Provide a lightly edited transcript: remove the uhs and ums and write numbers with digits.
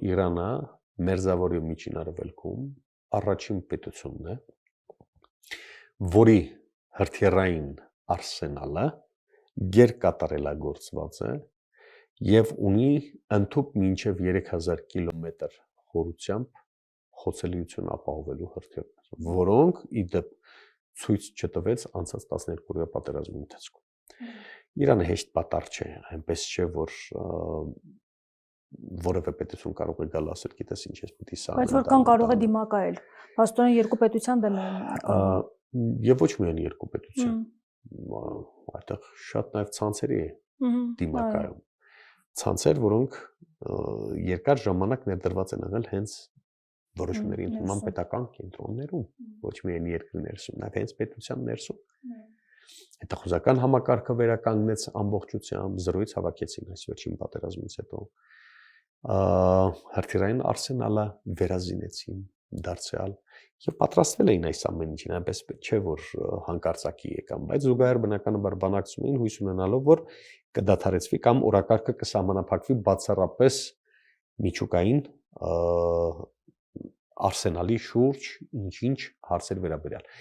Իրանը Մերձավոր եւ Միջին Արևելքում առաջին պետությունն է, որի հրթիռային արսենալը երկկատարելագործված է եւ ունի ընդհանուր մինչեւ 3000 կիլոմետր խորությամբ խոցելիություն ապահովելու հրթիռներ, որոնք ի դեպ ցույց չտվեց անցած 12-օրյա պատերազմի ընթացքում։ Իրանը հեշտ պատառ չէ, այնպես չէ, որ որևէ պետություն կարող է գալ ասել, գիտես ինչ ես պիտի սա։ Բայց որքան կարող է դիմակայել։ Փաստորեն երկու պետության դեմ է։ Եվ ոչ միայն երկու պետություն։ Այդտեղ շատ նաև ցանցերի է դիմակայում։ Ցանցեր, որոնք երկար ժամանակ ներդրված են եղել հենց որոշումների ընդունման պետական կենտրոններում, ոչ միայն երկրի ներսում, նաև հենց պետության ներսում։ Հետախուզական համակարգը վերականգնեց ամբողջությամբ, զրոյից հավաքեցին այս վերջին պատերազմից հետո։ Հրթիռային արսենալը վերազինեցին, դարձյալ եւ պատրաստվել էին այս ամեն ինչին, այնպես չէ որ հանկարծակի եկան, բայց զուգահեռ բնականաբար բանակցում էին հույս ունենալով, որ կդադարեցվի կամ օրակարգը կսահմանափակվի բացառապես միջուկային արսենալի շուրջ ինչ-ինչ հարցեր վերաբերյալ։